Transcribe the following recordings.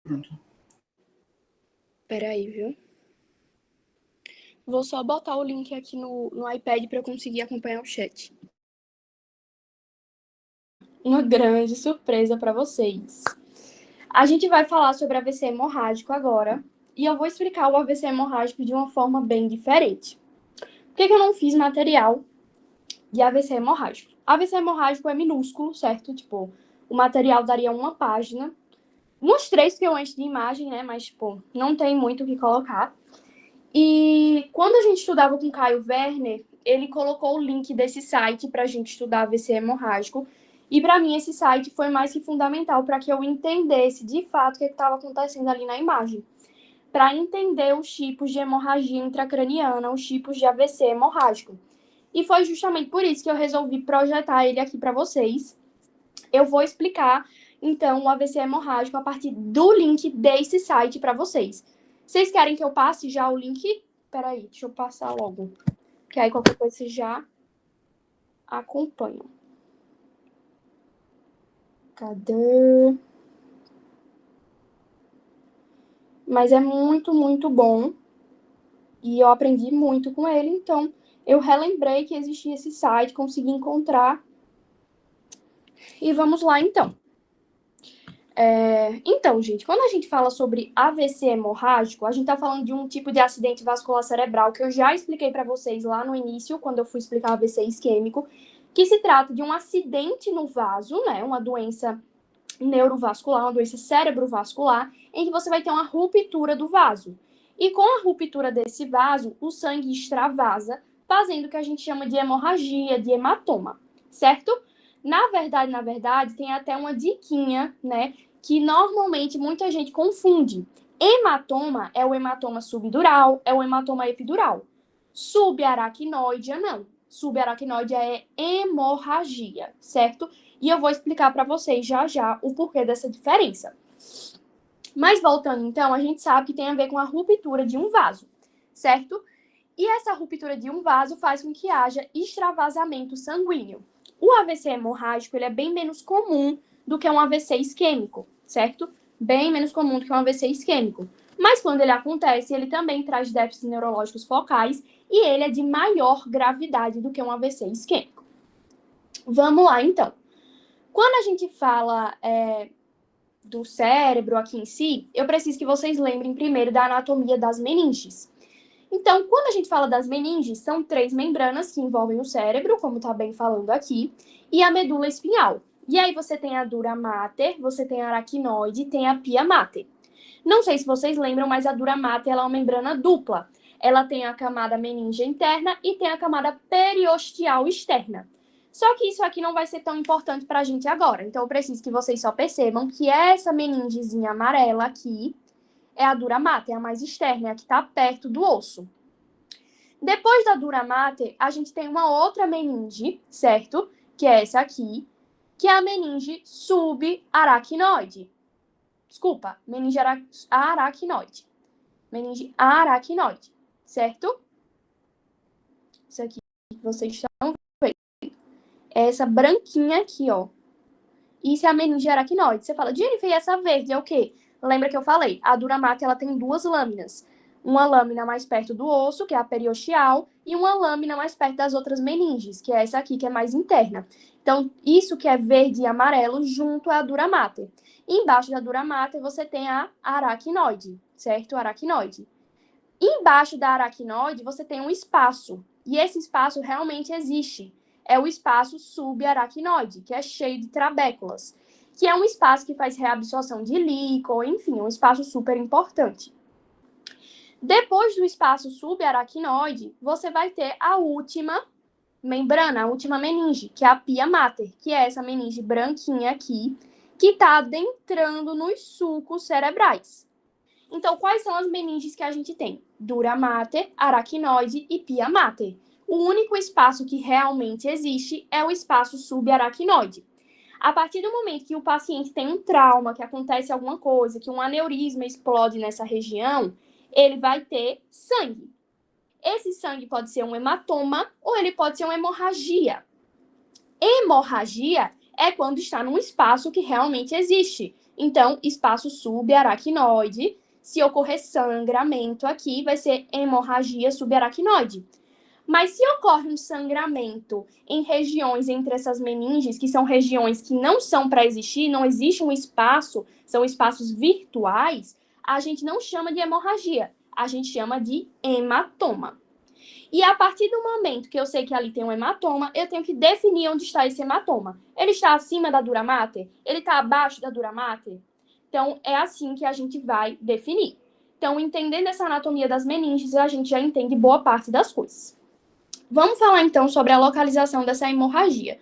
Pronto. Peraí, viu? Vou só botar o link aqui no iPad para eu conseguir acompanhar o chat. Uma grande surpresa para vocês. A gente vai falar sobre AVC hemorrágico agora, e eu vou explicar o AVC hemorrágico de uma forma bem diferente. Por que eu não fiz material de AVC hemorrágico? AVC hemorrágico é minúsculo, certo? Tipo, o material daria uma página, uns 3 que eu encho de imagem, né? Mas, tipo, não tem muito o que colocar. E quando a gente estudava com o Caio Werner, ele colocou o link desse site para a gente estudar AVC hemorrágico. E para mim esse site foi mais que fundamental para que eu entendesse de fato o que estava acontecendo ali na imagem. Para entender os tipos de hemorragia intracraniana, os tipos de AVC hemorrágico. E foi justamente por isso que eu resolvi projetar ele aqui para vocês. Eu vou explicar, então, o AVC hemorrágico a partir do link desse site para vocês. Vocês querem que eu passe já o link? Peraí, deixa eu passar logo. Que aí qualquer coisa vocês já acompanham. Cadê? Mas é muito, muito bom. E eu aprendi muito com ele, então eu relembrei que existia esse site, consegui encontrar. E vamos lá, então. Então, gente, quando a gente fala sobre AVC hemorrágico, a gente está falando de um tipo de acidente vascular cerebral que eu já expliquei para vocês lá no início, quando eu fui explicar AVC isquêmico, que se trata de um acidente no vaso, né, uma doença neurovascular, uma doença cerebrovascular, em que você vai ter uma ruptura do vaso. E com a ruptura desse vaso, o sangue extravasa, fazendo o que a gente chama de hemorragia, de hematoma, certo? Na verdade, tem até uma diquinha, né, que normalmente muita gente confunde. Hematoma é o hematoma subdural, é o hematoma epidural. Subaracnoide não. Subaracnoide é hemorragia, certo? E eu vou explicar para vocês já o porquê dessa diferença. Mas voltando então, a gente sabe que tem a ver com a ruptura de um vaso, certo? E essa ruptura de um vaso faz com que haja extravasamento sanguíneo. O AVC hemorrágico ele é bem menos comum do que um AVC isquêmico, certo? Bem menos comum do que um AVC isquêmico. Mas quando ele acontece, ele também traz déficits neurológicos focais e ele é de maior gravidade do que um AVC isquêmico. Vamos lá, então. Quando a gente fala do cérebro aqui em si, eu preciso que vocês lembrem primeiro da anatomia das meninges. Então, quando a gente fala das meninges, são 3 membranas que envolvem o cérebro, como está bem falando aqui, e a medula espinhal. E aí você tem a dura mater, você tem a aracnoide, tem a pia mater. Não sei se vocês lembram, mas a dura mater ela é uma membrana dupla. Ela tem a camada meninge interna e tem a camada periosteal externa. Só que isso aqui não vai ser tão importante para a gente agora. Então, eu preciso que vocês só percebam que essa meningezinha amarela aqui é a dura mater, a mais externa, a que está perto do osso. Depois da dura mater, a gente tem uma outra meninge, certo? Que é essa aqui, que é a meninge subaracnoide. Desculpa, meninge aracnoide. Meninge aracnoide, certo? Isso aqui que vocês estão vendo. É essa branquinha aqui, ó. Isso é a meninge aracnoide. Você fala, Jennifer, e essa verde é o quê? Lembra que eu falei? A dura mater, ela tem 2 lâminas. Uma lâmina mais perto do osso, que é a periosteal, e uma lâmina mais perto das outras meninges, que é essa aqui, que é mais interna. Então, isso que é verde e amarelo junto à dura mater. E embaixo da dura mater, você tem a aracnoide, certo? Aracnoide. Embaixo da aracnoide, você tem um espaço. E esse espaço realmente existe. É o espaço subaracnoide, que é cheio de trabéculas, que é um espaço que faz reabsorção de líquido, enfim, um espaço super importante. Depois do espaço subaracnoide, você vai ter a última membrana, a última meninge, que é a pia mater, que é essa meninge branquinha aqui, que está adentrando nos sulcos cerebrais. Então, quais são as meninges que a gente tem? Dura mater, aracnoide e pia mater. O único espaço que realmente existe é o espaço subaracnoide. A partir do momento que o paciente tem um trauma, que acontece alguma coisa, que um aneurisma explode nessa região, ele vai ter sangue. Esse sangue pode ser um hematoma ou ele pode ser uma hemorragia. Hemorragia é quando está num espaço que realmente existe. Então, espaço subaracnoide. Se ocorrer sangramento aqui, vai ser hemorragia subaracnoide. Mas se ocorre um sangramento em regiões entre essas meninges, que são regiões que não são para existir, não existe um espaço, são espaços virtuais, a gente não chama de hemorragia, a gente chama de hematoma. E a partir do momento que eu sei que ali tem um hematoma, eu tenho que definir onde está esse hematoma. Ele está acima da dura mater? Ele está abaixo da dura mater? Então, é assim que a gente vai definir. Então, entendendo essa anatomia das meninges, a gente já entende boa parte das coisas. Vamos falar, então, sobre a localização dessa hemorragia.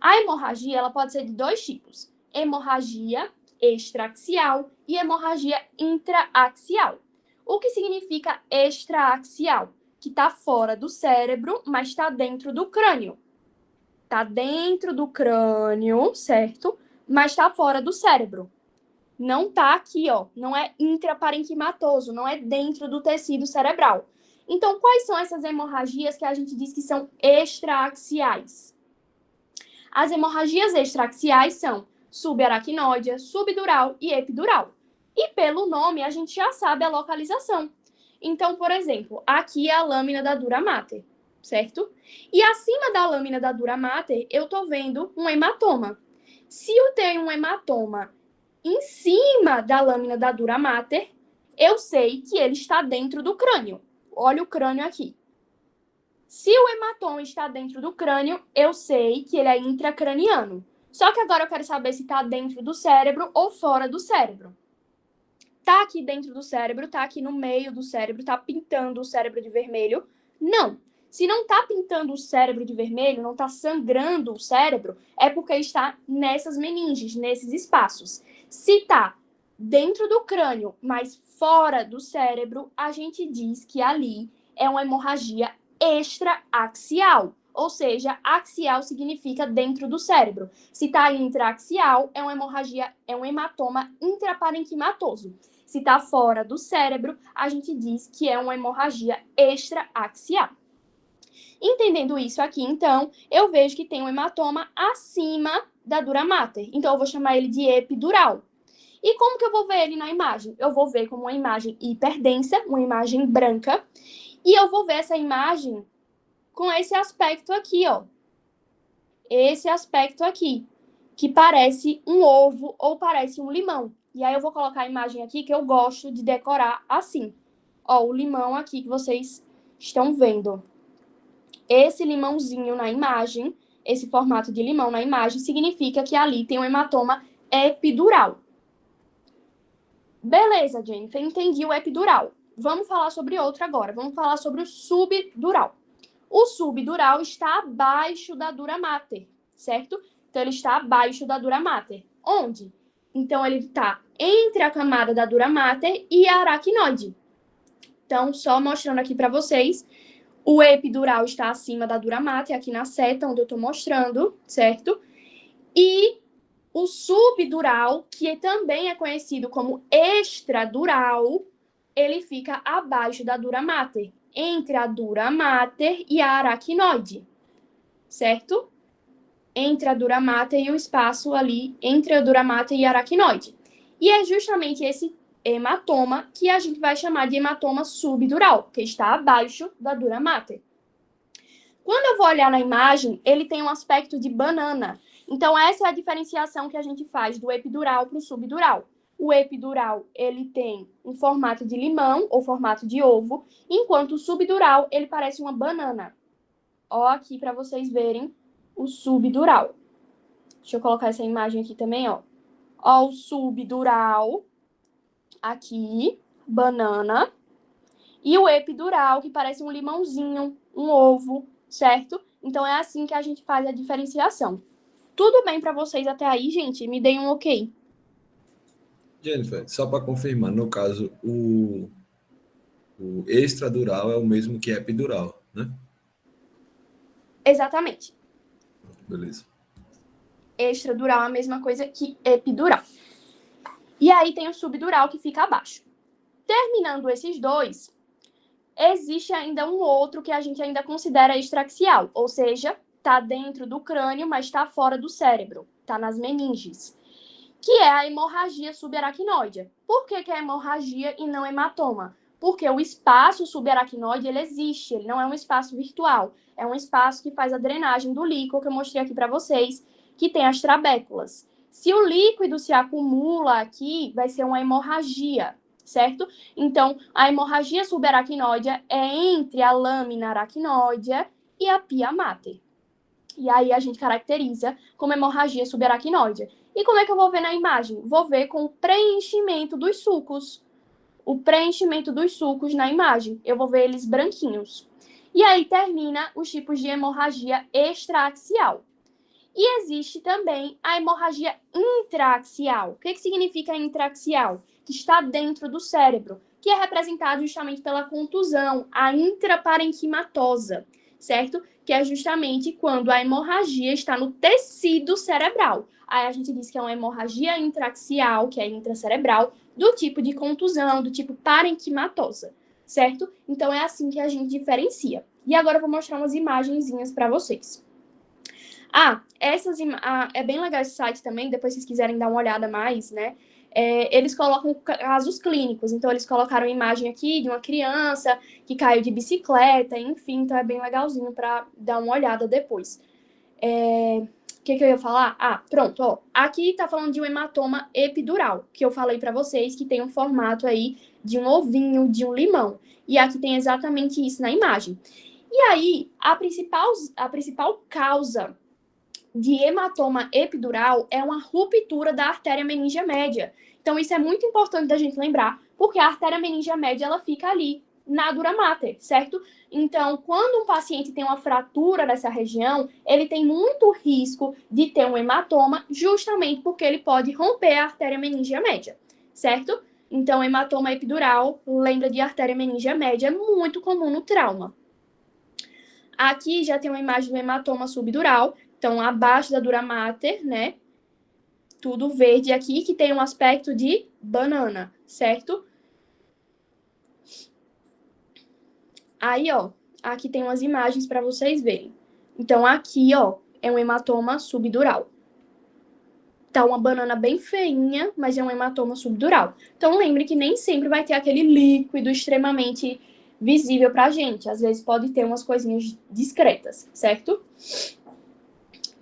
A hemorragia ela pode ser de dois tipos. Hemorragia extraaxial e hemorragia intraaxial. O que significa extraaxial? Que está fora do cérebro, mas está dentro do crânio. Está dentro do crânio, certo? Mas está fora do cérebro. Não está aqui, ó. Não é intraparenquimatoso, não é dentro do tecido cerebral. Então, quais são essas hemorragias que a gente diz que são extraaxiais? As hemorragias extraaxiais são subaracnoide, subdural e epidural. E pelo nome, a gente já sabe a localização. Então, por exemplo, aqui é a lâmina da dura mater, certo? E acima da lâmina da dura mater, eu tô vendo um hematoma. Se eu tenho um hematoma em cima da lâmina da dura mater, eu sei que ele está dentro do crânio. Olha o crânio aqui. Se o hematoma está dentro do crânio, eu sei que ele é intracraniano. Só que agora eu quero saber se está dentro do cérebro ou fora do cérebro. Tá aqui dentro do cérebro, tá aqui no meio do cérebro, tá pintando o cérebro de vermelho? Não. Se não tá pintando o cérebro de vermelho, não tá sangrando o cérebro, é porque está nessas meninges, nesses espaços. Se tá dentro do crânio, mas fora do cérebro, a gente diz que ali é uma hemorragia extraaxial. Ou seja, axial significa dentro do cérebro. Se tá intraaxial, é uma hemorragia, é um hematoma intraparenquimatoso. Se está fora do cérebro, a gente diz que é uma hemorragia extraaxial. Entendendo isso aqui, então, eu vejo que tem um hematoma acima da dura mater. Então, eu vou chamar ele de epidural. E como que eu vou ver ele na imagem? Eu vou ver como uma imagem hiperdensa, uma imagem branca. E eu vou ver essa imagem com esse aspecto aqui, ó. Esse aspecto aqui, que parece um ovo ou parece um limão. E aí eu vou colocar a imagem aqui que eu gosto de decorar assim. Ó, o limão aqui que vocês estão vendo. Esse limãozinho na imagem, esse formato de limão na imagem, significa que ali tem um hematoma epidural. Beleza, Jennifer, entendi o epidural. Vamos falar sobre outro agora. Vamos falar sobre o subdural. O subdural está abaixo da dura mater, certo? Então, ele está abaixo da dura mater. Onde? Então, ele está entre a camada da dura mater e a aracnoide. Então, só mostrando aqui para vocês, o epidural está acima da dura mater, aqui na seta, onde eu estou mostrando, certo? E o subdural, que também é conhecido como extradural, ele fica abaixo da dura mater, entre a dura mater e a aracnoide, certo? Entre a dura mater e o espaço ali entre a dura mater e a aracnoide. E é justamente esse hematoma que a gente vai chamar de hematoma subdural, que está abaixo da dura mater. Quando eu vou olhar na imagem, ele tem um aspecto de banana. Então, essa é a diferenciação que a gente faz do epidural para o subdural. O epidural, ele tem um formato de limão ou formato de ovo, enquanto o subdural, ele parece uma banana. Ó, aqui para vocês verem o subdural. Deixa eu colocar essa imagem aqui também, ó. Ó, o subdural, aqui, banana. E o epidural, que parece um limãozinho, um ovo, certo? Então, é assim que a gente faz a diferenciação. Tudo bem para vocês até aí, gente? Me deem um ok. Jennifer, só para confirmar, no caso, o extradural é o mesmo que epidural, né? Exatamente. Beleza. Extradural é a mesma coisa que epidural. E aí tem o subdural que fica abaixo. Terminando esses dois, existe ainda um outro que a gente ainda considera extraaxial, ou seja, está dentro do crânio, mas está fora do cérebro, está nas meninges, que é a hemorragia subaracnoide. Por que é hemorragia e não hematoma? Porque o espaço subaracnoide, ele existe, ele não é um espaço virtual, é um espaço que faz a drenagem do líquido, que eu mostrei aqui para vocês, que tem as trabéculas. Se o líquido se acumula aqui, vai ser uma hemorragia, certo? Então, a hemorragia subaracnoide é entre a lâmina aracnoide e a pia mater. E aí a gente caracteriza como hemorragia subaracnoide. E como é que eu vou ver na imagem? Vou ver com o preenchimento dos sulcos. O preenchimento dos sulcos na imagem. Eu vou ver eles branquinhos. E aí termina os tipos de hemorragia extraaxial. E existe também a hemorragia intraaxial. O que significa intraaxial? Que está dentro do cérebro, que é representado justamente pela contusão, a intraparenquimatosa, certo? Que é justamente quando a hemorragia está no tecido cerebral. Aí a gente diz que é uma hemorragia intraaxial, que é intracerebral, do tipo de contusão, do tipo parenquimatosa, certo? Então é assim que a gente diferencia. E agora eu vou mostrar umas imagenzinhas para vocês. É bem legal esse site também, depois se vocês quiserem dar uma olhada mais, né? Eles colocam casos clínicos, então eles colocaram imagem aqui de uma criança que caiu de bicicleta, enfim, então é bem legalzinho para dar uma olhada depois. O que eu ia falar? Pronto, ó. Aqui tá falando de um hematoma epidural, que eu falei para vocês que tem um formato aí de um ovinho, de um limão. E aqui tem exatamente isso na imagem. E aí, a principal causa de hematoma epidural é uma ruptura da artéria meníngea média. Então, isso é muito importante da gente lembrar, porque a artéria meníngea média, ela fica ali, na dura mater, certo? Então, quando um paciente tem uma fratura nessa região, ele tem muito risco de ter um hematoma, justamente porque ele pode romper a artéria meníngea média, certo? Então, hematoma epidural, lembra de artéria meníngea média, é muito comum no trauma. Aqui já tem uma imagem do hematoma subdural, então abaixo da dura mater, né? Tudo verde aqui, que tem um aspecto de banana, certo? Aí, ó, aqui tem umas imagens para vocês verem. Então, aqui, ó, é um hematoma subdural. Tá uma banana bem feinha, mas é um hematoma subdural. Então, lembre que nem sempre vai ter aquele líquido extremamente visível pra gente. Às vezes pode ter umas coisinhas discretas, certo?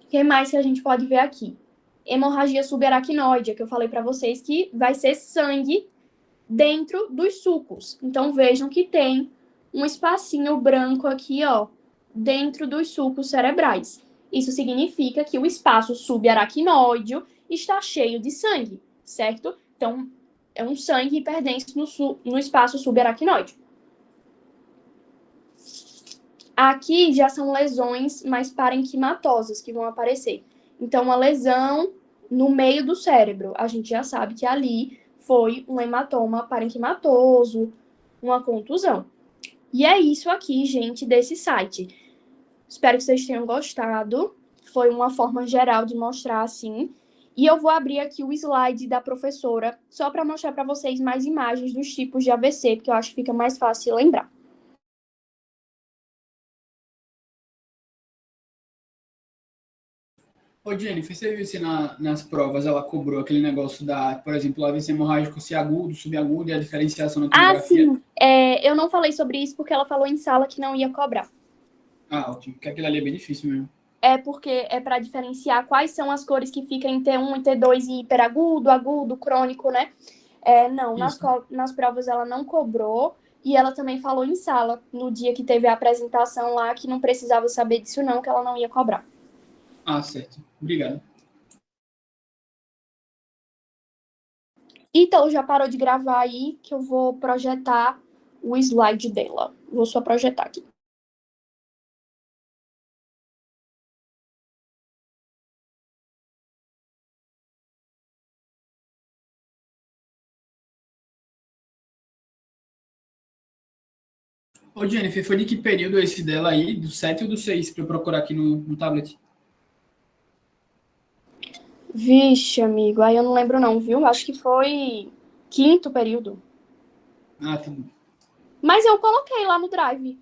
O que mais que a gente pode ver aqui? Hemorragia subaracnoide, que eu falei para vocês que vai ser sangue dentro dos sulcos. Então, vejam que tem um espacinho branco aqui, ó, dentro dos sulcos cerebrais. Isso significa que o espaço subaracnoide está cheio de sangue, certo? Então, é um sangue hiperdenso no espaço subaracnoide. Aqui já são lesões mais parenquimatosas que vão aparecer. Então, uma lesão no meio do cérebro. A gente já sabe que ali foi um hematoma parenquimatoso, uma contusão. E é isso aqui, gente, desse site. Espero que vocês tenham gostado. Foi uma forma geral de mostrar assim. E eu vou abrir aqui o slide da professora, só para mostrar para vocês mais imagens dos tipos de AVC, porque eu acho que fica mais fácil lembrar. Ô, Jennifer, você viu se nas provas ela cobrou aquele negócio da, por exemplo, AVC hemorrágico, se agudo, subagudo e a diferenciação na tomografia? Sim. Eu não falei sobre isso porque ela falou em sala que não ia cobrar. Ótimo, porque aquilo ali é bem difícil mesmo. É porque é para diferenciar quais são as cores que ficam em T1 e T2 e hiperagudo, agudo, crônico, né? Não, nas provas ela não cobrou e ela também falou em sala, no dia que teve a apresentação lá, que não precisava saber disso não, que ela não ia cobrar. Certo. Obrigado. Então, já parou de gravar aí, que eu vou projetar o slide dela. Vou só projetar aqui. Ô, Jennifer, foi de que período esse dela aí? Do 7 ou do 6? Para eu procurar aqui no tablet. Vixe, amigo, aí eu não lembro não, viu? Acho que foi quinto período. Tá bom. Mas eu coloquei lá no Drive.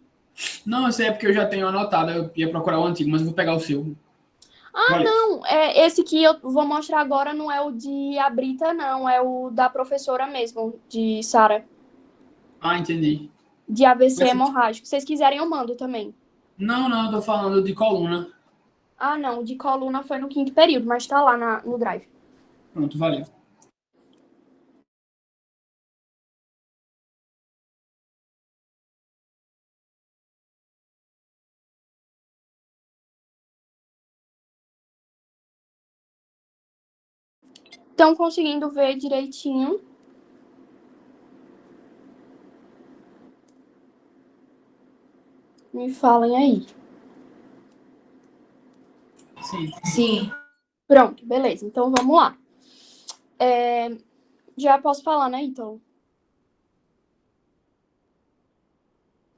Não, isso aí é porque eu já tenho anotado. Eu ia procurar o antigo, mas eu vou pegar o seu. Vai. Não, esse que eu vou mostrar agora não é o de Abrita, não. É o da professora mesmo, de Sara. Ah, entendi. De AVC Mas, hemorrágico. Se vocês quiserem, eu mando também. não, eu tô falando de coluna. Não, o de coluna foi no 5º período, mas tá lá no Drive. Pronto, valeu. Estão conseguindo ver direitinho? Me falem aí. Sim. Pronto, beleza. Então vamos lá. Já posso falar, né, Ítalo?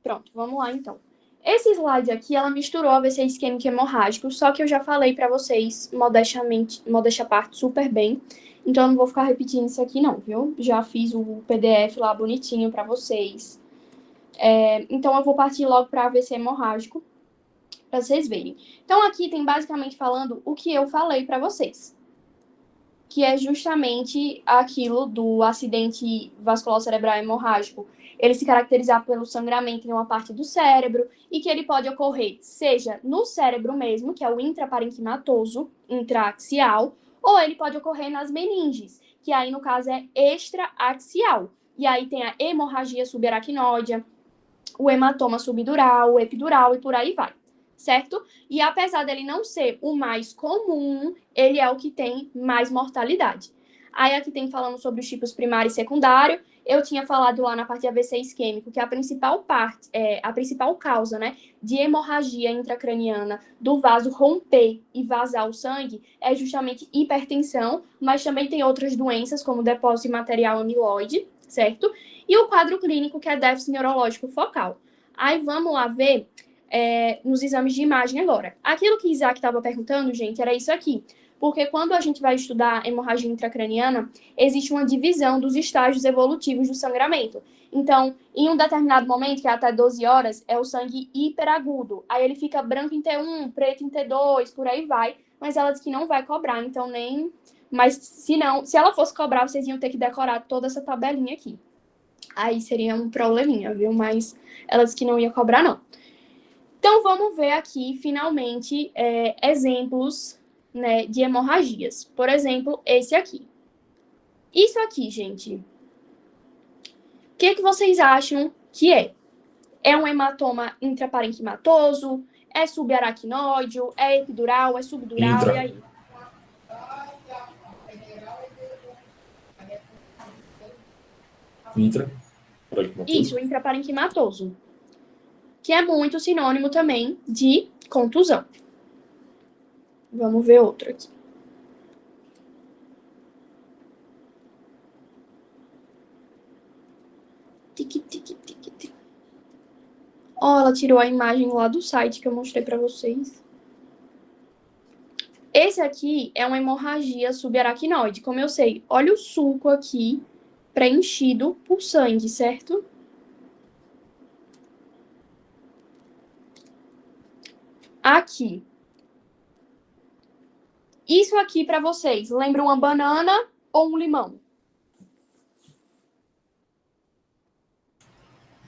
Pronto, vamos lá então. Esse slide aqui, ela misturou AVC isquêmico e hemorrágico, só que eu já falei para vocês, modéstia à parte, super bem. Então eu não vou ficar repetindo isso aqui não, viu? Já fiz o PDF lá bonitinho para vocês. Então eu vou partir logo para AVC hemorrágico, para vocês verem. Então aqui tem basicamente falando o que eu falei para vocês, que é justamente aquilo do acidente vascular cerebral hemorrágico. Ele se caracteriza pelo sangramento em uma parte do cérebro e que ele pode ocorrer seja no cérebro mesmo, que é o intraparenquimatoso, intraaxial, ou ele pode ocorrer nas meninges, que aí no caso é extraaxial. E aí tem a hemorragia subaracnoide, o hematoma subdural, o epidural e por aí vai, certo? E apesar dele não ser o mais comum, ele é o que tem mais mortalidade. Aí aqui tem falando sobre os tipos primário e secundário. Eu tinha falado lá na parte de AVC isquêmico que a principal causa, né, de hemorragia intracraniana do vaso romper e vazar o sangue é justamente hipertensão, mas também tem outras doenças como depósito de material amiloide, certo? E o quadro clínico, que é déficit neurológico focal. Aí vamos lá ver nos exames de imagem agora. Aquilo que Isaac estava perguntando, gente, era isso aqui. Porque quando a gente vai estudar hemorragia intracraniana, existe uma divisão dos estágios evolutivos do sangramento. Então, em um determinado momento, que é até 12 horas, é o sangue hiperagudo. Aí ele fica branco em T1, preto em T2, por aí vai. Mas ela diz que não vai cobrar, então nem... Mas se ela fosse cobrar, vocês iam ter que decorar toda essa tabelinha aqui. Aí seria um probleminha, viu? Mas ela disse que não ia cobrar, não. Então, vamos ver aqui, finalmente, exemplos, né, de hemorragias. Por exemplo, esse aqui. Isso aqui, gente. O que vocês acham que é? É um hematoma intraparenquimatoso? É subaracnoide? É epidural? É subdural? E aí? Isso, intraparenquimatoso. Que é muito sinônimo também de contusão. Vamos ver outro aqui. Ela tirou a imagem lá do site que eu mostrei para vocês. Esse aqui é uma hemorragia subaracnoide. Como eu sei, olha o sulco aqui preenchido por sangue, certo? Aqui. Isso aqui para vocês, lembra uma banana ou um limão?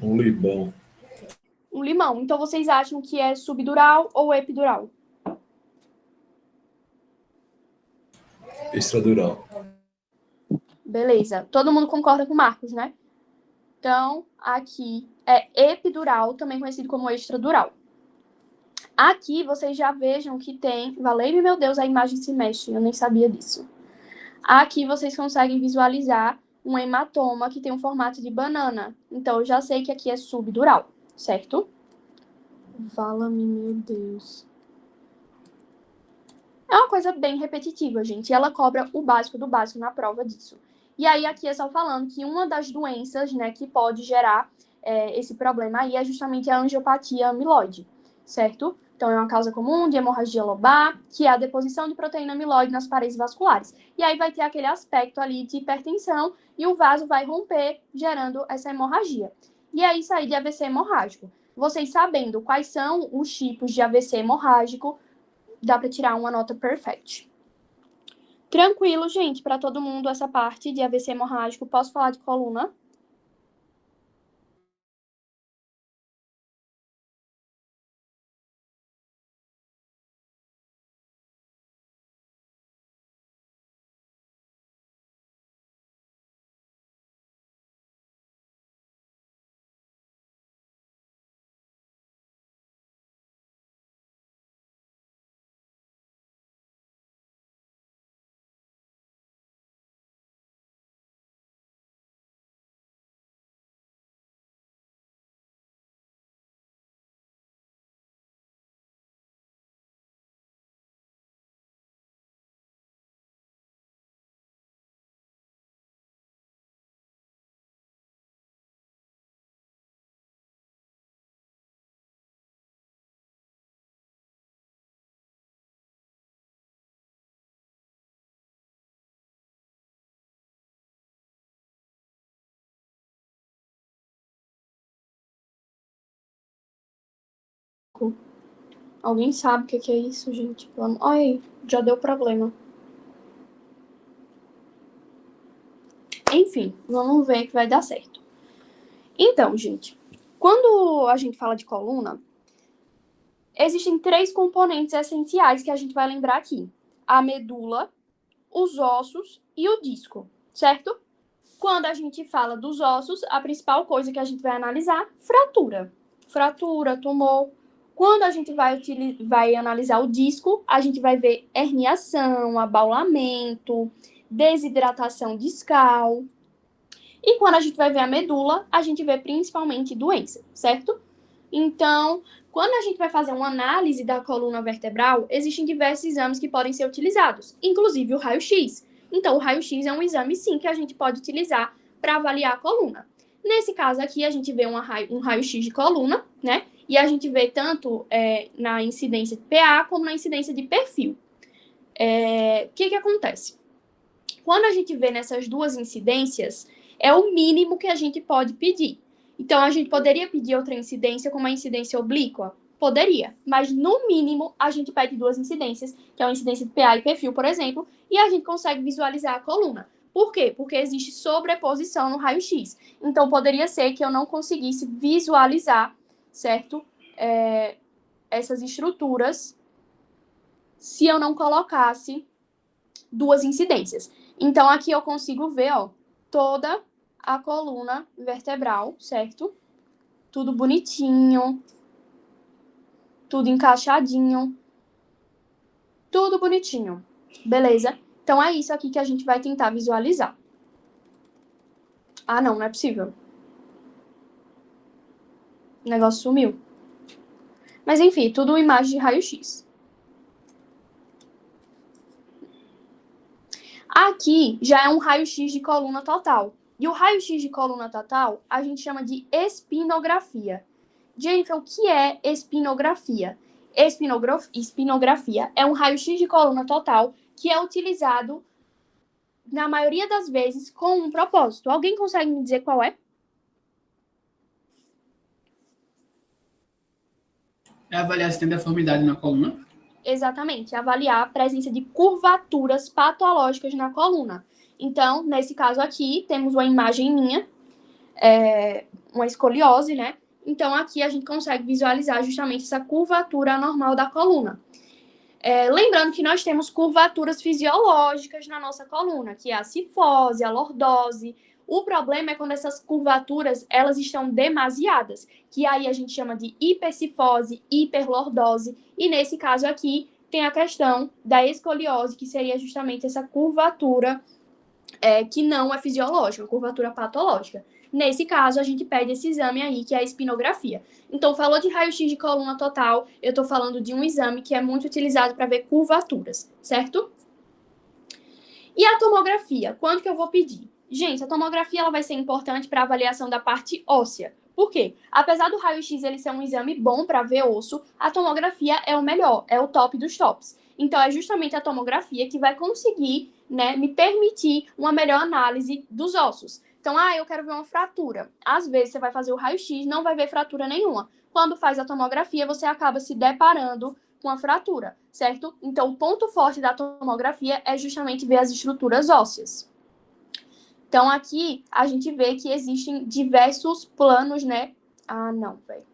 Um limão. Um limão. Então, vocês acham que é subdural ou epidural? Extradural. Beleza. Todo mundo concorda com o Marcos, né? Então, aqui é epidural, também conhecido como extradural. Aqui, vocês já vejam que tem... Valeu, meu Deus, a imagem se mexe. Eu nem sabia disso. Aqui, vocês conseguem visualizar um hematoma que tem um formato de banana. Então, eu já sei que aqui é subdural, certo? Vala-me, meu Deus. É uma coisa bem repetitiva, gente. E ela cobra o básico do básico na prova disso. E aí, aqui é só falando que uma das doenças, né, que pode gerar esse problema aí é justamente a angiopatia amiloide, certo? Então, é uma causa comum de hemorragia lobar, que é a deposição de proteína amiloide nas paredes vasculares. E aí vai ter aquele aspecto ali de hipertensão e o vaso vai romper, gerando essa hemorragia. E é isso aí de AVC hemorrágico. Vocês sabendo quais são os tipos de AVC hemorrágico, dá para tirar uma nota perfect. Tranquilo, gente, para todo mundo essa parte de AVC hemorrágico. Posso falar de coluna? Alguém sabe o que é isso, gente? Olha aí, já deu problema. Enfim, vamos ver que vai dar certo. Então, gente, quando a gente fala de coluna, existem 3 componentes essenciais que a gente vai lembrar aqui. A medula, os ossos e o disco, certo? Quando a gente fala dos ossos, a principal coisa que a gente vai analisar, fratura. Fratura, tumor. Quando a gente vai analisar o disco, a gente vai ver herniação, abaulamento, desidratação discal. E quando a gente vai ver a medula, a gente vê principalmente doença, certo? Então, quando a gente vai fazer uma análise da coluna vertebral, existem diversos exames que podem ser utilizados, inclusive o raio-x. Então, o raio-x é um exame, sim, que a gente pode utilizar para avaliar a coluna. Nesse caso aqui, a gente vê um raio-x de coluna, né? E a gente vê tanto na incidência de PA como na incidência de perfil. O que acontece? Quando a gente vê nessas duas incidências, é o mínimo que a gente pode pedir. Então, a gente poderia pedir outra incidência como a incidência oblíqua? Poderia, mas no mínimo a gente pede 2 incidências, que é a incidência de PA e perfil, por exemplo, e a gente consegue visualizar a coluna. Por quê? Porque existe sobreposição no raio-x. Então, poderia ser que eu não conseguisse visualizar, certo? Essas estruturas se eu não colocasse 2 incidências. Então, aqui eu consigo ver, ó, toda a coluna vertebral, certo? Tudo bonitinho, tudo encaixadinho, tudo bonitinho, beleza? Então, é isso aqui que a gente vai tentar visualizar. Ah, não é possível. O negócio sumiu. Mas, enfim, tudo imagem de raio-x. Aqui já é um raio-x de coluna total. E o raio-x de coluna total a gente chama de espinografia. Jennifer, o que é espinografia? Espinografia é um raio-x de coluna total que é utilizado, na maioria das vezes, com um propósito. Alguém consegue me dizer qual é? É avaliar se tem deformidade na coluna? Exatamente, avaliar a presença de curvaturas patológicas na coluna. Então, nesse caso aqui, temos uma imagem minha, uma escoliose, né? Então, aqui a gente consegue visualizar justamente essa curvatura anormal da coluna. Lembrando que nós temos curvaturas fisiológicas na nossa coluna, que é a cifose, a lordose. O problema é quando essas curvaturas, elas estão demasiadas, que aí a gente chama de hipercifose, hiperlordose, e nesse caso aqui tem a questão da escoliose, que seria justamente essa curvatura que não é fisiológica, curvatura patológica. Nesse caso, a gente pede esse exame aí, que é a espinografia. Então, falou de raio-x de coluna total, eu estou falando de um exame que é muito utilizado para ver curvaturas, certo? E a tomografia, quando que eu vou pedir? Gente, a tomografia ela vai ser importante para avaliação da parte óssea. Por quê? Apesar do raio-x ele ser um exame bom para ver osso, a tomografia é o melhor, é o top dos tops. Então, é justamente a tomografia que vai conseguir, né, me permitir uma melhor análise dos ossos. Então, eu quero ver uma fratura. Às vezes, você vai fazer o raio-x, não vai ver fratura nenhuma. Quando faz a tomografia, você acaba se deparando com a fratura, certo? Então, o ponto forte da tomografia é justamente ver as estruturas ósseas. Então, aqui a gente vê que existem diversos planos, né? Ah, não, velho.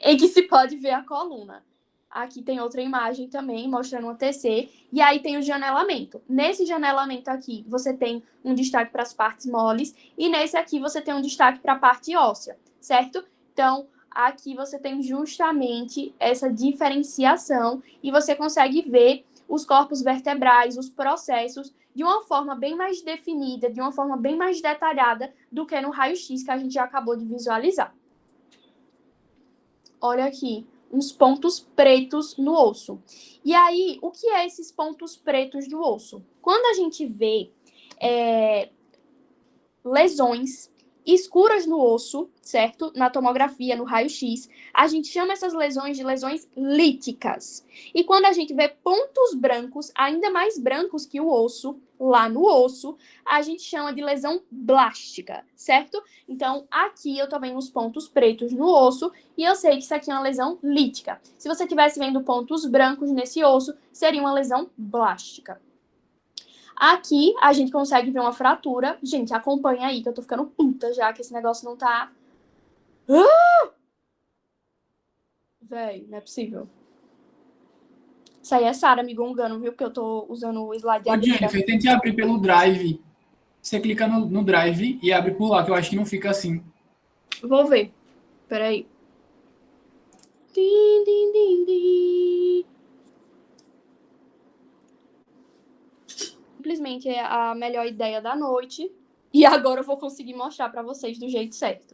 Em que se pode ver a coluna. Aqui tem outra imagem também, mostrando uma TC. E aí tem o janelamento. Nesse janelamento aqui, você tem um destaque para as partes moles. E nesse aqui, você tem um destaque para a parte óssea, certo? Então, aqui você tem justamente essa diferenciação. E você consegue ver os corpos vertebrais, os processos, de uma forma bem mais definida, de uma forma bem mais detalhada do que no raio-x que a gente já acabou de visualizar. Olha aqui, uns pontos pretos no osso. E aí, o que é esses pontos pretos no osso? Quando a gente vê lesões escuras no osso, certo? Na tomografia, no raio-x, a gente chama essas lesões de lesões líticas. E quando a gente vê pontos brancos, ainda mais brancos que o osso, lá no osso, a gente chama de lesão blástica, certo? Então, aqui eu tô vendo os pontos pretos no osso e eu sei que isso aqui é uma lesão lítica. Se você estivesse vendo pontos brancos nesse osso, seria uma lesão blástica. Aqui, a gente consegue ver uma fratura. Gente, acompanha aí, que eu tô ficando puta já, que esse negócio não tá... Véi, não é possível. Isso aí é Sara me gongando, viu? Porque eu tô usando o slide de Ô, abrir. Jennifer, tente abrir pelo Drive. Você clica no Drive e abre por lá, que eu acho que não fica assim. Vou ver. Peraí. Din, din, din, din. Simplesmente é a melhor ideia da noite. E agora eu vou conseguir mostrar para vocês do jeito certo.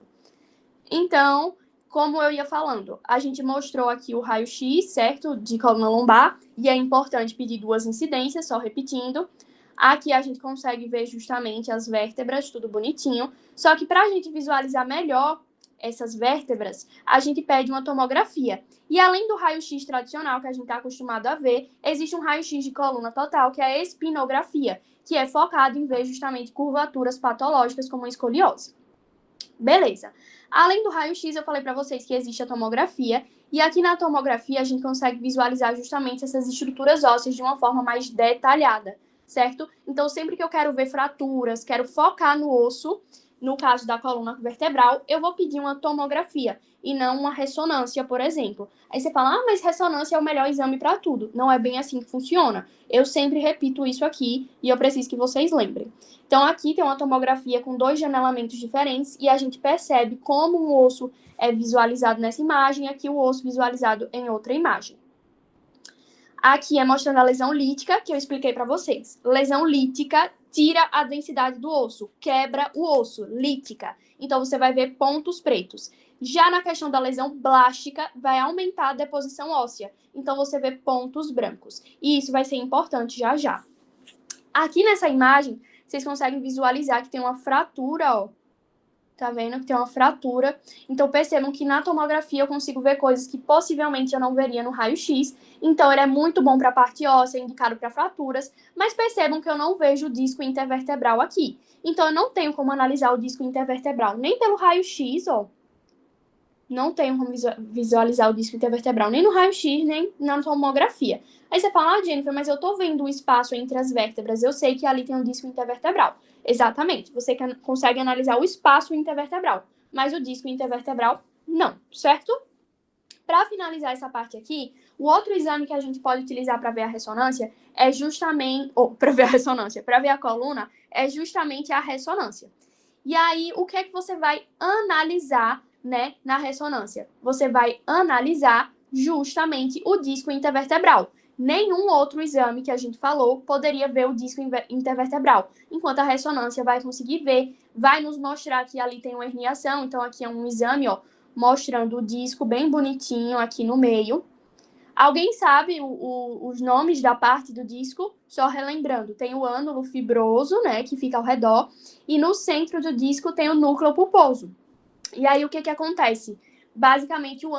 Então, como eu ia falando, a gente mostrou aqui o raio-x, certo? De coluna lombar. E é importante pedir 2 incidências, só repetindo. Aqui a gente consegue ver justamente as vértebras, tudo bonitinho. Só que para a gente visualizar melhor essas vértebras, a gente pede uma tomografia. E além do raio-x tradicional que a gente está acostumado a ver, existe um raio-x de coluna total, que é a espinografia, que é focado em ver justamente curvaturas patológicas como a escoliose. Beleza. Além do raio-x, eu falei para vocês que existe a tomografia, e aqui na tomografia a gente consegue visualizar justamente essas estruturas ósseas de uma forma mais detalhada, certo? Então, sempre que eu quero ver fraturas, quero focar no osso, no caso da coluna vertebral, eu vou pedir uma tomografia e não uma ressonância, por exemplo. Aí você fala, mas ressonância é o melhor exame para tudo. Não é bem assim que funciona. Eu sempre repito isso aqui e eu preciso que vocês lembrem. Então, aqui tem uma tomografia com 2 janelamentos diferentes e a gente percebe como um osso é visualizado nessa imagem e aqui o osso visualizado em outra imagem. Aqui é mostrando a lesão lítica, que eu expliquei para vocês. Lesão lítica tira a densidade do osso, quebra o osso, lítica. Então, você vai ver pontos pretos. Já na questão da lesão blástica, vai aumentar a deposição óssea. Então, você vê pontos brancos. E isso vai ser importante já já. Aqui nessa imagem, vocês conseguem visualizar que tem uma fratura, ó. Tá vendo que tem uma fratura? Então, percebam que na tomografia eu consigo ver coisas que possivelmente eu não veria no raio-x. Então, ele é muito bom para a parte óssea, indicado para fraturas. Mas percebam que eu não vejo o disco intervertebral aqui. Então, eu não tenho como analisar o disco intervertebral nem pelo raio-x, ó. Não tenho como visualizar o disco intervertebral nem no raio-x, nem na tomografia. Aí você fala, Jennifer, mas eu tô vendo o espaço entre as vértebras. Eu sei que ali tem um disco intervertebral. Exatamente, você consegue analisar o espaço intervertebral, mas o disco intervertebral não, certo? Para finalizar essa parte aqui, o outro exame que a gente pode utilizar para ver a ressonância é justamente, para ver a ressonância, para ver a coluna, é justamente a ressonância. E aí, o que é que você vai analisar, né, na ressonância? Você vai analisar justamente o disco intervertebral. Nenhum outro exame que a gente falou poderia ver o disco intervertebral, enquanto a ressonância vai conseguir ver, vai nos mostrar que ali tem uma herniação, então aqui é um exame, ó, mostrando o disco bem bonitinho aqui no meio. Alguém sabe os nomes da parte do disco? Só relembrando, tem o ânulo fibroso, né, que fica ao redor, e no centro do disco tem o núcleo pulposo. E aí, o que que acontece? Basicamente, o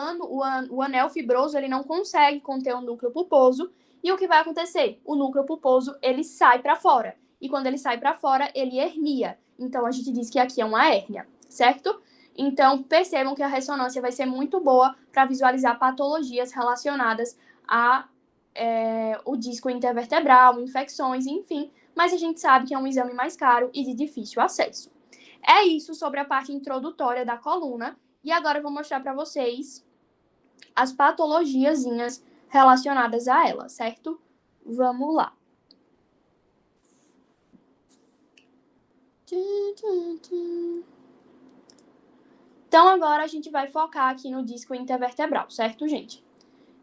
anel fibroso, ele não consegue conter o núcleo pulposo. E o que vai acontecer? O núcleo pulposo, ele sai para fora. E quando ele sai para fora, ele hernia. Então, a gente diz que aqui é uma hérnia, certo? Então, percebam que a ressonância vai ser muito boa para visualizar patologias relacionadas o disco intervertebral, infecções, enfim, mas a gente sabe que é um exame mais caro e de difícil acesso. É isso sobre a parte introdutória da coluna, e agora eu vou mostrar para vocês as patologiazinhas relacionadas a ela, certo? Vamos lá. Então, agora a gente vai focar aqui no disco intervertebral, certo, gente?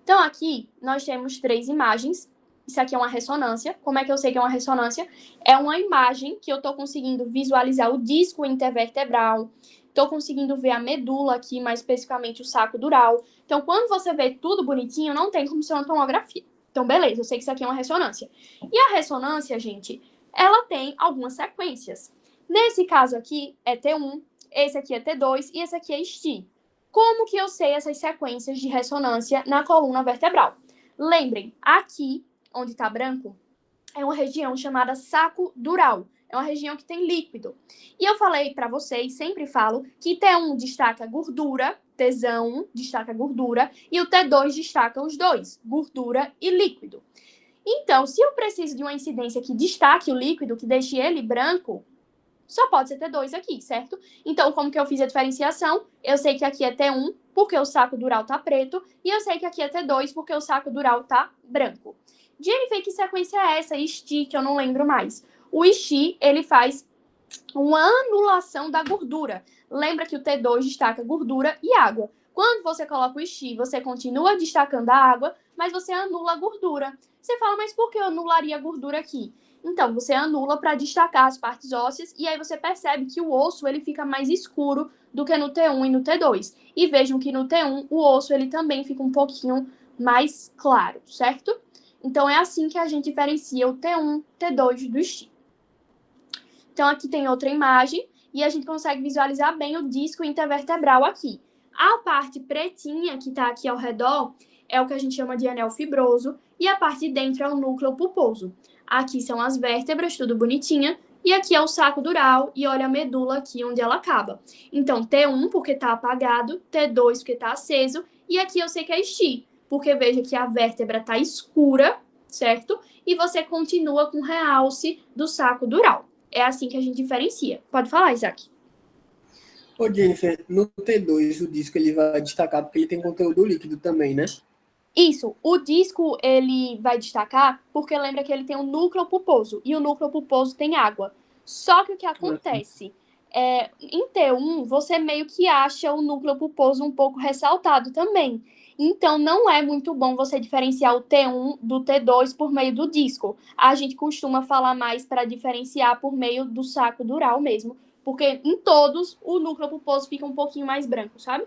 Então, aqui nós temos 3 imagens. Isso aqui é uma ressonância. Como é que eu sei que é uma ressonância? É uma imagem que eu estou conseguindo visualizar o disco intervertebral, estou conseguindo ver a medula aqui, mais especificamente o saco dural. Então, quando você vê tudo bonitinho, não tem como ser uma tomografia. Então, beleza, eu sei que isso aqui é uma ressonância. E a ressonância, gente, ela tem algumas sequências. Nesse caso aqui, é T1, esse aqui é T2 e esse aqui é STI. Como que eu sei essas sequências de ressonância na coluna vertebral? Lembrem, aqui, onde está branco, é uma região chamada saco dural. É uma região que tem líquido. E eu falei para vocês, sempre falo, que T1 destaca gordura, T1 destaca gordura, e o T2 destaca os dois, gordura e líquido. Então, se eu preciso de uma incidência que destaque o líquido, que deixe ele branco, só pode ser T2 aqui, certo? Então, como que eu fiz a diferenciação? Eu sei que aqui é T1 porque o saco dural tá preto, e eu sei que aqui é T2 porque o saco dural tá branco. Jennifer, que sequência é essa? STI, que eu não lembro mais. O STI, ele faz uma anulação da gordura. Lembra que o T2 destaca gordura e água. Quando você coloca o STI, você continua destacando a água, mas você anula a gordura. Você fala, mas por que eu anularia a gordura aqui? Então, você anula para destacar as partes ósseas e aí você percebe que o osso ele fica mais escuro do que no T1 e no T2. E vejam que no T1 o osso ele também fica um pouquinho mais claro, certo? Então, é assim que a gente diferencia o T1, T2 do STI. Então, aqui tem outra imagem e a gente consegue visualizar bem o disco intervertebral aqui. A parte pretinha que está aqui ao redor é o que a gente chama de anel fibroso e a parte de dentro é o núcleo pulposo. Aqui são as vértebras, tudo bonitinha, e aqui é o saco dural e olha a medula aqui onde ela acaba. Então, T1 porque está apagado, T2 porque está aceso, e aqui eu sei que é STI, porque veja que a vértebra está escura, certo? E você continua com realce do saco dural. É assim que a gente diferencia. Pode falar, Isaac. Ô, Jennifer, no T2 o disco ele vai destacar porque ele tem conteúdo líquido também, né? Isso, o disco ele vai destacar porque lembra que ele tem um núcleo pulposo e o núcleo pulposo tem água. Só que o que acontece em T1 você meio que acha o núcleo pulposo um pouco ressaltado também. Então não é muito bom você diferenciar o T1 do T2 por meio do disco. A gente costuma falar mais para diferenciar por meio do saco dural mesmo, porque em todos o núcleo pulposo fica um pouquinho mais branco, sabe?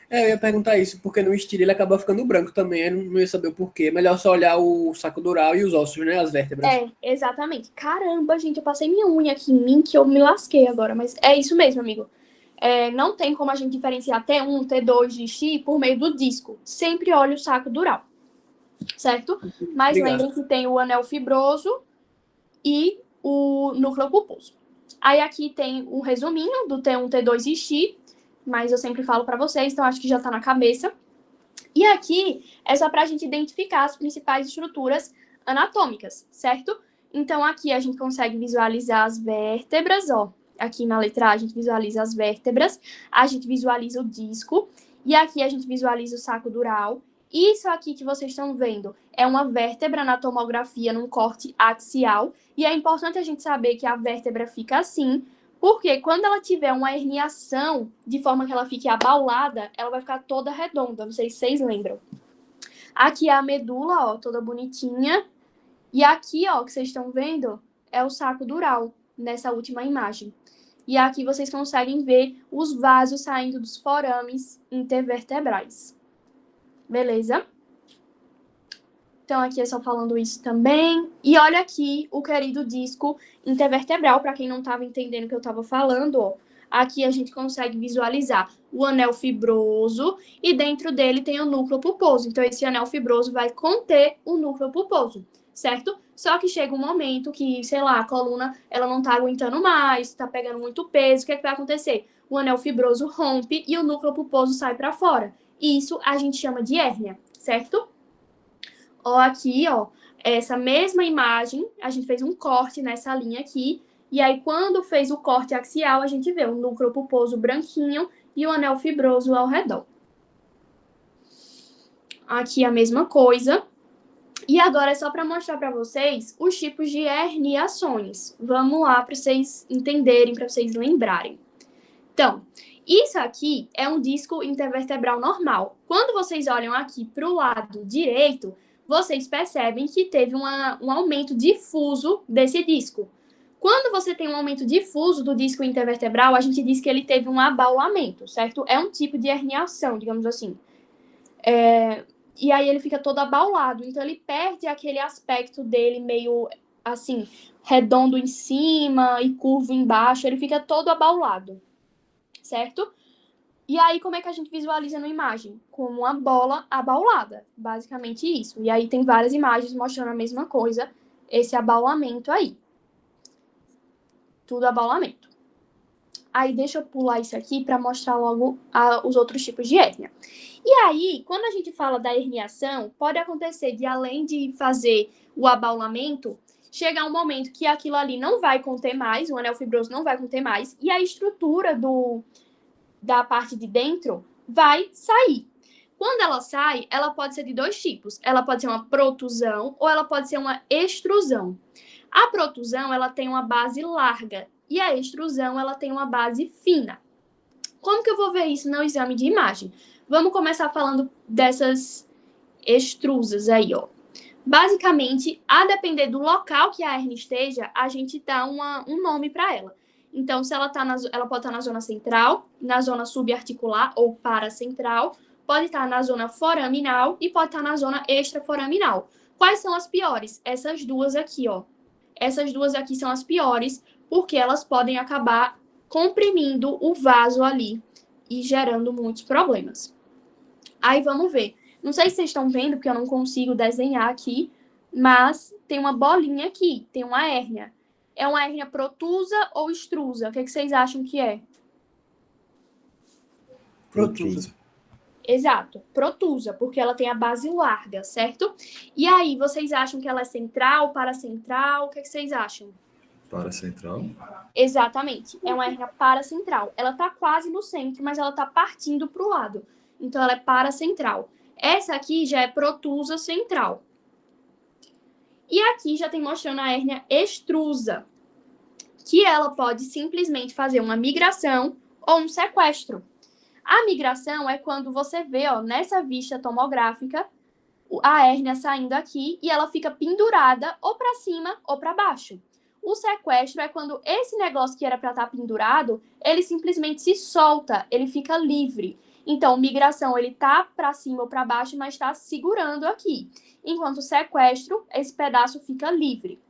Eu ia perguntar isso, porque no estilo ele acaba ficando branco também, eu não ia saber o porquê. Melhor só olhar o saco dural e os ossos, né? As vértebras. Exatamente. Caramba, gente, eu passei minha unha aqui em mim que eu me lasquei agora, mas é isso mesmo, amigo. Não tem como a gente diferenciar T1, T2 de STI por meio do disco. Sempre olhe o saco dural, certo? Mas lembrem que tem o anel fibroso e o núcleo pulposo. Aí aqui tem um resuminho do T1, T2 e STI, mas eu sempre falo para vocês, então acho que já está na cabeça. E aqui é só para a gente identificar as principais estruturas anatômicas, certo? Então aqui a gente consegue visualizar as vértebras, ó. Aqui na letra A a gente visualiza as vértebras, a gente visualiza o disco, e aqui a gente visualiza o saco dural. Isso aqui que vocês estão vendo é uma vértebra na tomografia num corte axial, e é importante a gente saber que a vértebra fica assim, porque quando ela tiver uma herniação, de forma que ela fique abaulada, ela vai ficar toda redonda, não sei se vocês lembram. Aqui é a medula, ó, toda bonitinha. E aqui, ó, que vocês estão vendo, é o saco dural, nessa última imagem. E aqui vocês conseguem ver os vasos saindo dos forames intervertebrais. Beleza? Então, aqui é só falando isso também. E olha aqui o querido disco intervertebral, para quem não estava entendendo o que eu estava falando, ó. Aqui a gente consegue visualizar o anel fibroso e dentro dele tem o núcleo pulposo. Então, esse anel fibroso vai conter o núcleo pulposo, certo? Só que chega um momento que, sei lá, a coluna ela não está aguentando mais, está pegando muito peso. O que é que vai acontecer? O anel fibroso rompe e o núcleo pulposo sai para fora. Isso a gente chama de hérnia, certo? Ó, aqui, ó, essa mesma imagem, a gente fez um corte nessa linha aqui, e aí quando fez o corte axial, a gente vê o núcleo pulposo branquinho e o anel fibroso ao redor. Aqui a mesma coisa. E agora é só para mostrar para vocês os tipos de herniações. Vamos lá para vocês entenderem, para vocês lembrarem. Então, isso aqui é um disco intervertebral normal. Quando vocês olham aqui para o lado direito, vocês percebem que teve um aumento difuso desse disco. Quando você tem um aumento difuso do disco intervertebral, a gente diz que ele teve um abaulamento, certo? É um tipo de herniação, digamos assim. E aí ele fica todo abaulado, então ele perde aquele aspecto dele meio, assim, redondo em cima e curvo embaixo, ele fica todo abaulado, certo? E aí, como é que a gente visualiza na imagem? Como uma bola abaulada, basicamente isso. E aí tem várias imagens mostrando a mesma coisa, esse abaulamento aí. Tudo abaulamento. Aí, deixa eu pular isso aqui para mostrar logo os outros tipos de hérnia. E aí, quando a gente fala da herniação, pode acontecer de, além de fazer o abaulamento, chegar um momento que aquilo ali não vai conter mais, o anel fibroso não vai conter mais, e a estrutura da parte de dentro vai sair. Quando ela sai, ela pode ser de dois tipos. Ela pode ser uma protusão ou ela pode ser uma extrusão. A protusão, ela tem uma base larga e a extrusão, ela tem uma base fina. Como que eu vou ver isso no exame de imagem? Vamos começar falando dessas extrusas aí, ó. Basicamente, a depender do local que a hérnia esteja, a gente dá um nome para ela. Então, se ela pode estar na zona central, na zona subarticular ou paracentral, pode estar na zona foraminal e pode estar na zona extraforaminal. Quais são as piores? Essas duas aqui, ó. Essas duas aqui são as piores, porque elas podem acabar comprimindo o vaso ali e gerando muitos problemas. Aí vamos ver. Não sei se vocês estão vendo, porque eu não consigo desenhar aqui, mas tem uma bolinha aqui, tem uma hérnia. É uma hérnia protusa ou extrusa? O que vocês acham que é? Protusa. Exato, protusa, porque ela tem a base larga, certo? E aí, vocês acham que ela é central, paracentral? O que vocês acham? Paracentral. Exatamente, é uma hérnia paracentral. Ela tá quase no centro, mas ela tá partindo para o lado. Então, ela é paracentral. Essa aqui já é protusa central. E aqui já tem mostrando a hérnia extrusa, que ela pode simplesmente fazer uma migração ou um sequestro. A migração é quando você vê, ó, nessa vista tomográfica, a hérnia saindo aqui e ela fica pendurada ou para cima ou para baixo. O sequestro é quando esse negócio que era para estar pendurado, ele simplesmente se solta, ele fica livre. Então, migração, ele tá para cima ou para baixo, mas está segurando aqui. Enquanto sequestro, esse pedaço fica livre.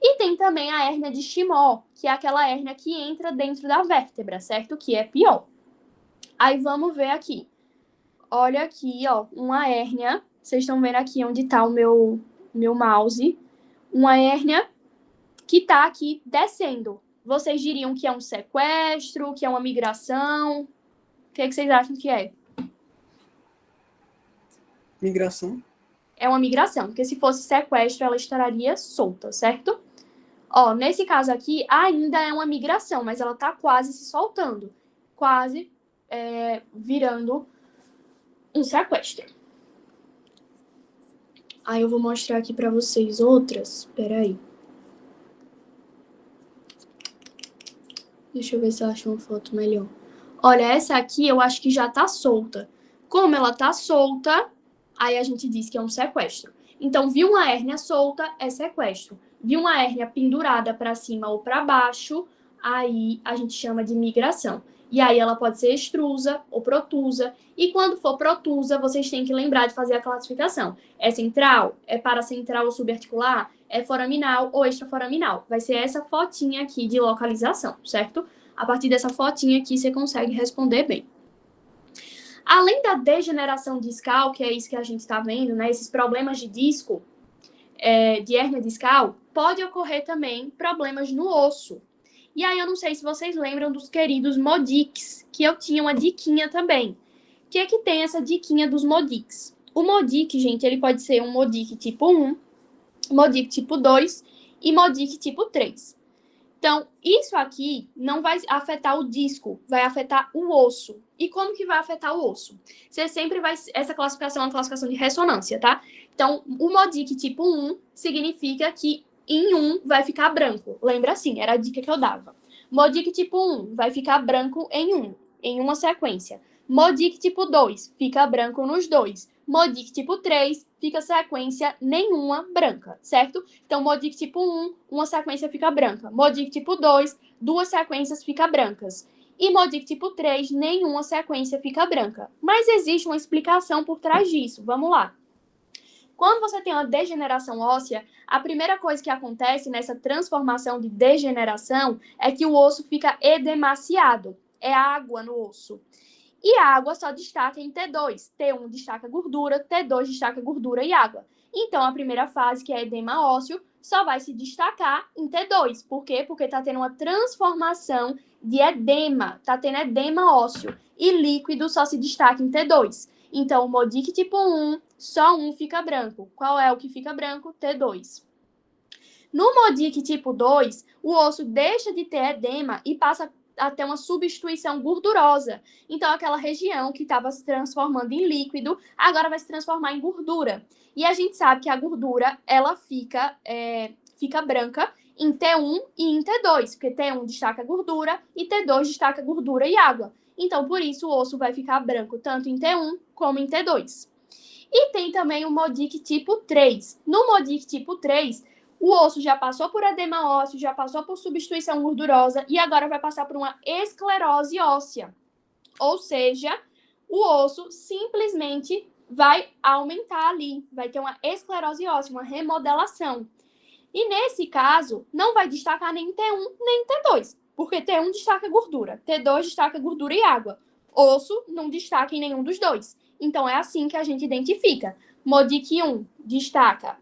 E tem também a hérnia de Chimaud, que é aquela hérnia que entra dentro da vértebra, certo? Que é pior. Aí vamos ver aqui. Olha aqui, ó, uma hérnia. Vocês estão vendo aqui onde está o meu mouse. Uma hérnia que está aqui descendo. Vocês diriam que é um sequestro, que é uma migração? O que vocês acham que é? Migração. É uma migração, porque se fosse sequestro, ela estaria solta, certo? Ó, nesse caso aqui, ainda é uma migração, mas ela tá quase se soltando. Quase virando um sequestro. Aí eu vou mostrar aqui pra vocês outras. Peraí. Deixa eu ver se eu acho uma foto melhor. Olha, essa aqui eu acho que já tá solta. Como ela tá solta, aí a gente diz que é um sequestro. Então, viu uma hérnia solta, é sequestro. Viu uma hérnia pendurada para cima ou para baixo, aí a gente chama de migração. E aí ela pode ser extrusa ou protusa. E quando for protusa, vocês têm que lembrar de fazer a classificação. É central? É paracentral ou subarticular? É foraminal ou extraforaminal? Vai ser essa fotinha aqui de localização, certo? A partir dessa fotinha aqui, você consegue responder bem. Além da degeneração discal, que é isso que a gente está vendo, né? Esses problemas de disco, de hérnia discal, pode ocorrer também problemas no osso. E aí eu não sei se vocês lembram dos queridos Modics, que eu tinha uma diquinha também. O que é que tem essa diquinha dos Modics? O MODIC, gente, ele pode ser um MODIC tipo 1, MODIC tipo 2 e MODIC tipo 3. Então, isso aqui não vai afetar o disco, vai afetar o osso. E como que vai afetar o osso? Você sempre vai... Essa classificação é uma classificação de ressonância, tá? Então, o MODIC tipo 1 significa que em 1 vai ficar branco. Lembra assim, era a dica que eu dava. MODIC tipo 1 vai ficar branco em uma sequência. MODIC tipo 2 fica branco nos dois. MODIC tipo 3 fica sequência nenhuma branca, certo? Então, MODIC tipo 1, uma sequência fica branca. MODIC tipo 2, duas sequências ficam brancas. E MODIC tipo 3, nenhuma sequência fica branca. Mas existe uma explicação por trás disso. Vamos lá. Quando você tem uma degeneração óssea, a primeira coisa que acontece nessa transformação de degeneração é que o osso fica edemaciado. É água no osso. E a água só destaca em T2. T1 destaca gordura, T2 destaca gordura e água. Então, a primeira fase, que é edema ósseo, só vai se destacar em T2. Por quê? Porque está tendo uma transformação de edema. Está tendo edema ósseo. E líquido só se destaca em T2. Então, o MODIC tipo 1, só um fica branco. Qual é o que fica branco? T2. No MODIC tipo 2, o osso deixa de ter edema e passa a ter uma substituição gordurosa. Então, aquela região que estava se transformando em líquido, agora vai se transformar em gordura. E a gente sabe que a gordura, ela fica branca em T1 e em T2, porque T1 destaca gordura e T2 destaca gordura e água. Então, por isso, o osso vai ficar branco tanto em T1 como em T2. E tem também o MODIC tipo 3. No MODIC tipo 3, o osso já passou por edema ósseo, já passou por substituição gordurosa e agora vai passar por uma esclerose óssea. Ou seja, o osso simplesmente vai aumentar ali, vai ter uma esclerose óssea, uma remodelação. E nesse caso, não vai destacar nem T1 nem T2, porque T1 destaca gordura, T2 destaca gordura e água. Osso não destaca em nenhum dos dois. Então, é assim que a gente identifica. MODIC 1 destaca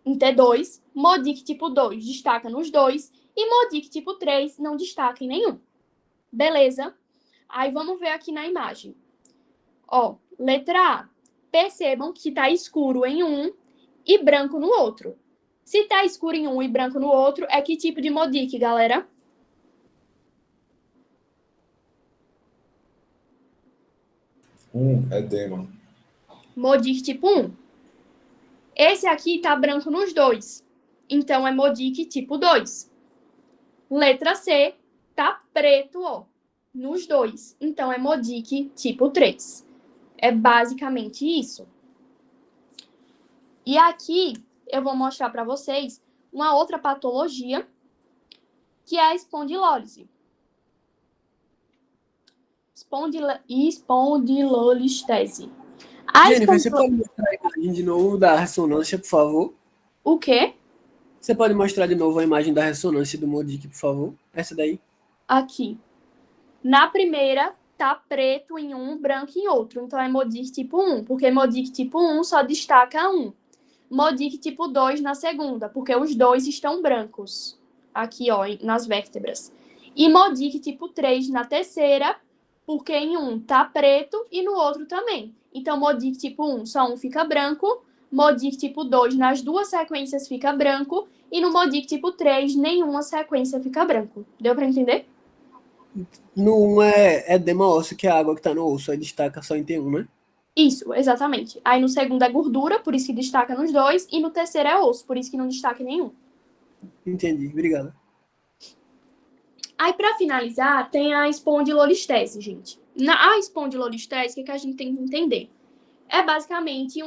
em T2, MODIC tipo 2 destaca nos dois e MODIC tipo 3 não destaca em nenhum. Beleza? Aí vamos ver aqui na imagem. Ó, letra A. Percebam que está escuro em um e branco no outro. Se está escuro em um e branco no outro, é que tipo de MODIC, galera? Edema. MODIC tipo 1. Esse aqui está branco nos dois. Então, é MODIC tipo 2. Letra C, tá preto, ó, nos dois. Então, é MODIC tipo 3. É basicamente isso. E aqui, eu vou mostrar para vocês uma outra patologia, que é a espondilólise. Espondilolistese. Jennifer, você pode mostrar a imagem de novo da ressonância, por favor? O quê? Você pode mostrar de novo a imagem da ressonância do MODIC, por favor? Essa daí. Aqui. Na primeira, tá preto em um, branco em outro. Então, é MODIC tipo 1, porque MODIC tipo 1 só destaca um. MODIC tipo 2 na segunda, porque os dois estão brancos. Aqui, ó, nas vértebras. E MODIC tipo 3 na terceira, porque em um tá preto e no outro também. Então, MODIC tipo 1, só um fica branco. MODIC tipo 2, nas duas sequências fica branco. E no MODIC tipo 3, nenhuma sequência fica branco. Deu para entender? No 1 é edema ósseo, que é a água que tá no osso. Aí destaca só em T1, né? Isso, exatamente. Aí no segundo é gordura, por isso que destaca nos dois. E no terceiro é osso, por isso que não destaca em nenhum. Entendi, obrigado. Aí, para finalizar, tem a espondilolistese, gente. A espondilolistese, o que a gente tem que entender? É basicamente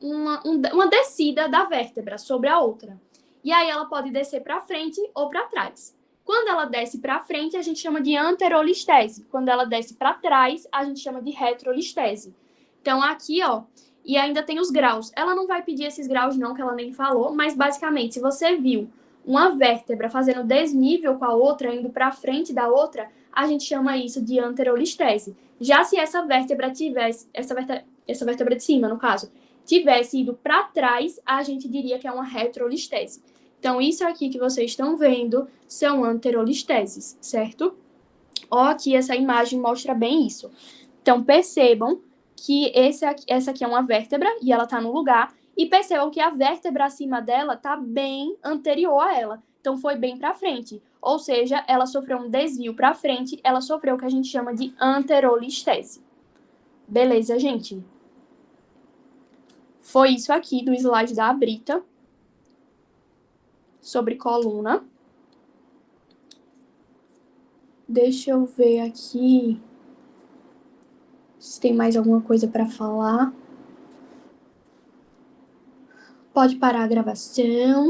uma descida da vértebra sobre a outra. E aí ela pode descer para frente ou para trás. Quando ela desce para frente, a gente chama de anterolistese. Quando ela desce para trás, a gente chama de retrolistese. Então, aqui, ó, e ainda tem os graus. Ela não vai pedir esses graus, não, que ela nem falou, mas basicamente, se você viu uma vértebra fazendo desnível com a outra, indo para frente da outra, a gente chama isso de anterolistese. Já se essa vértebra tivesse, essa vértebra de cima, no caso, tivesse ido para trás, a gente diria que é uma retrolistese. Então, isso aqui que vocês estão vendo são anterolisteses, certo? Ó, aqui essa imagem mostra bem isso. Então, percebam que essa aqui é uma vértebra e ela está no lugar. E percebam que a vértebra acima dela está bem anterior a ela. Então, foi bem para frente. Ou seja, ela sofreu um desvio para frente, ela sofreu o que a gente chama de anterolistese. Beleza, gente? Foi isso aqui do slide da Brita sobre coluna. Deixa eu ver aqui se tem mais alguma coisa para falar. Pode parar a gravação.